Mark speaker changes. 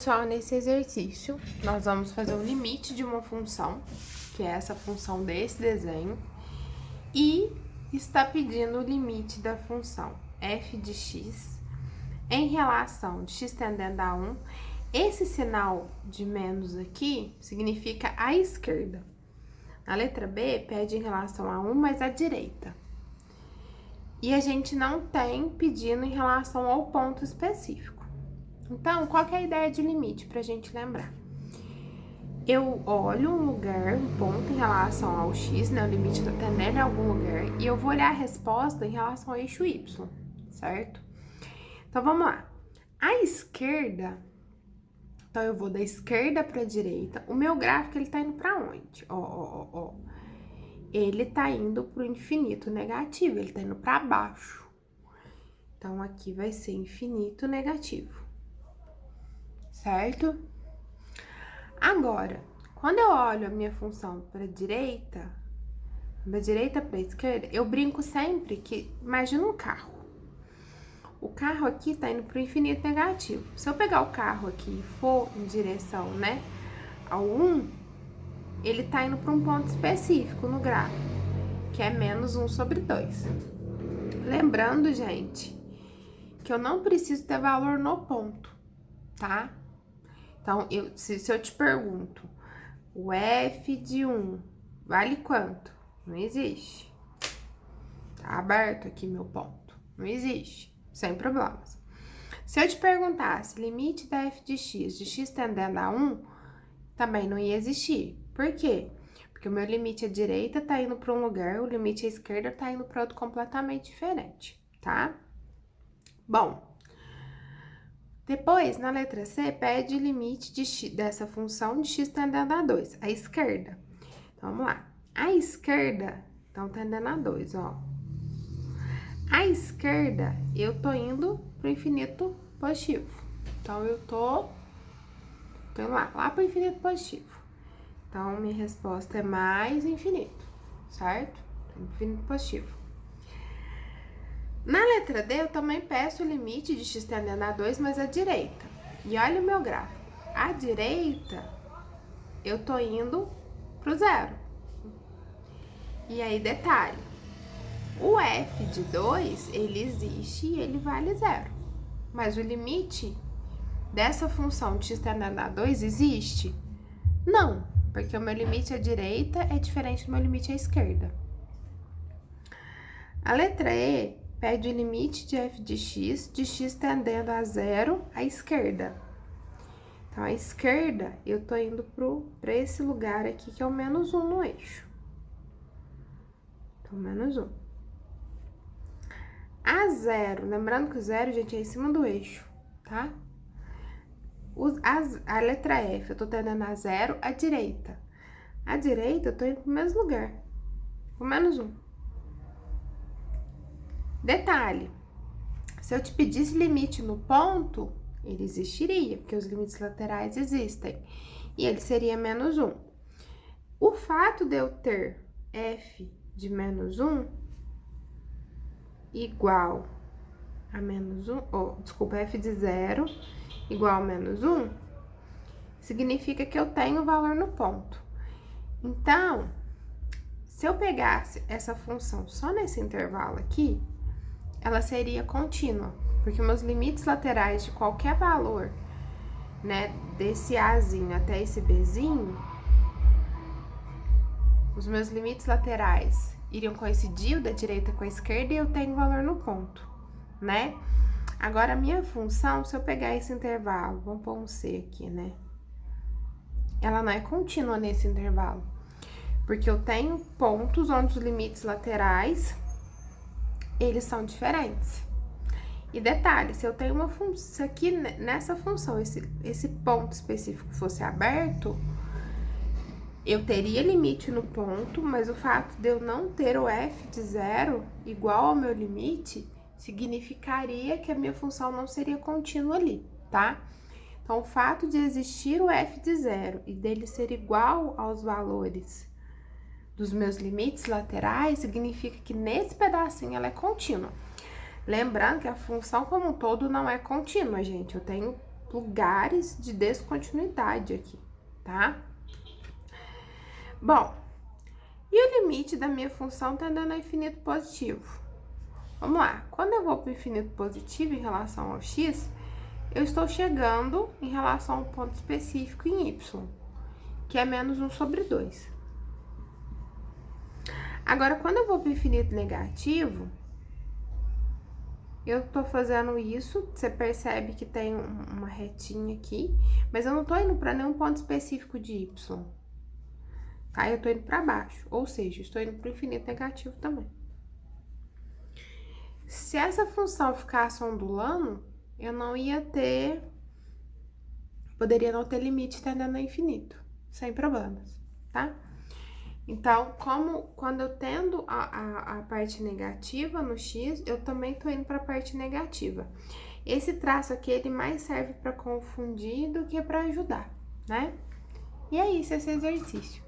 Speaker 1: Pessoal, nesse exercício, nós vamos fazer o limite de uma função, que é essa função desse desenho, e está pedindo o limite da função f de x em relação de x tendendo a 1. Esse sinal de menos aqui significa à esquerda. A letra B pede em relação a 1, mas à direita. E a gente não tem pedindo em relação ao ponto específico. Então, qual que é a ideia de limite para a gente lembrar? Eu olho um lugar, um ponto em relação ao x, né? O limite está tendendo em algum lugar, e eu vou olhar a resposta em relação ao eixo y, certo? Então, vamos lá. À esquerda, então eu vou da esquerda para a direita. O meu gráfico, ele tá indo para onde? Ó. Ele tá indo para o infinito negativo, ele tá indo para baixo. Então, aqui vai ser infinito negativo, certo? Agora, quando eu olho a minha função para a direita, da direita para a esquerda, eu brinco sempre que, imagina um carro. O carro aqui tá indo para o infinito negativo. Se eu pegar o carro aqui e for em direção, né, ao 1, ele tá indo para um ponto específico no gráfico, que é menos 1 sobre 2. Lembrando, gente, que eu não preciso ter valor no ponto, tá? Então, se eu te pergunto, o f de 1 vale quanto? Não existe. Tá aberto aqui meu ponto. Não existe. Sem problemas. Se eu te perguntasse limite da f de x tendendo a 1, também não ia existir. Por quê? Porque o meu limite à direita tá indo para um lugar, o limite à esquerda tá indo para outro completamente diferente, tá? Bom, depois, na letra C, pede o limite de x, dessa função de x tendendo a 2, à esquerda. Então, vamos lá. À esquerda, então, tendendo a 2, ó. À esquerda, eu tô indo pro infinito positivo. Então, eu tô indo lá pro infinito positivo. Então, minha resposta é mais infinito, certo? Infinito positivo. Na letra D, eu também peço o limite de x tendendo a 2, mas à direita. E olha o meu gráfico. À direita, eu tô indo pro zero. E aí, detalhe. O f de 2, ele existe e ele vale zero. Mas o limite dessa função de x tendendo a 2 existe? Não, porque o meu limite à direita é diferente do meu limite à esquerda. A letra E pede o limite de f de x tendendo a 0 à esquerda. Então, à esquerda, eu tô indo para esse lugar aqui, que é o menos 1 no eixo. Então, menos 1. A 0, lembrando que o 0, gente, é em cima do eixo, tá? A letra F, eu tô tendendo a 0 à direita. À direita, eu tô indo pro mesmo lugar, o menos 1. Detalhe, se eu te pedisse limite no ponto, ele existiria, porque os limites laterais existem, e ele seria menos 1. O fato de eu ter f de menos 1 igual a menos 1, f de 0 igual a menos 1, significa que eu tenho valor no ponto. Então, se eu pegasse essa função só nesse intervalo aqui, ela seria contínua, porque meus limites laterais de qualquer valor, né, desse Azinho até esse Bzinho, os meus limites laterais iriam coincidir o da direita com a esquerda e eu tenho valor no ponto, né? Agora, a minha função, se eu pegar esse intervalo, vamos pôr um C aqui, né? Ela não é contínua nesse intervalo, porque eu tenho pontos onde os limites laterais, eles são diferentes. E detalhe, se eu tenho uma função aqui, nessa função, esse ponto específico fosse aberto, eu teria limite no ponto, mas o fato de eu não ter o f de 0 igual ao meu limite, significaria que a minha função não seria contínua ali, tá? Então, o fato de existir o f de 0 e dele ser igual aos valores dos meus limites laterais, significa que nesse pedacinho ela é contínua. Lembrando que a função como um todo não é contínua, gente. Eu tenho lugares de descontinuidade aqui, tá? Bom, e o limite da minha função tendendo ao infinito positivo? Vamos lá, quando eu vou para o infinito positivo em relação ao x, eu estou chegando em relação a um ponto específico em y, que é menos 1 sobre 2. Agora, quando eu vou para o infinito negativo, eu tô fazendo isso, você percebe que tem uma retinha aqui, mas eu não tô indo para nenhum ponto específico de y, tá? Eu tô indo para baixo, ou seja, estou indo para o infinito negativo também. Se essa função ficasse ondulando, eu não ia ter, poderia não ter limite tendendo ao infinito, sem problemas, tá? Então, quando eu tendo a parte negativa no x, eu também tô indo para a parte negativa. Esse traço aqui, ele mais serve para confundir do que para ajudar, né? E é isso, esse exercício.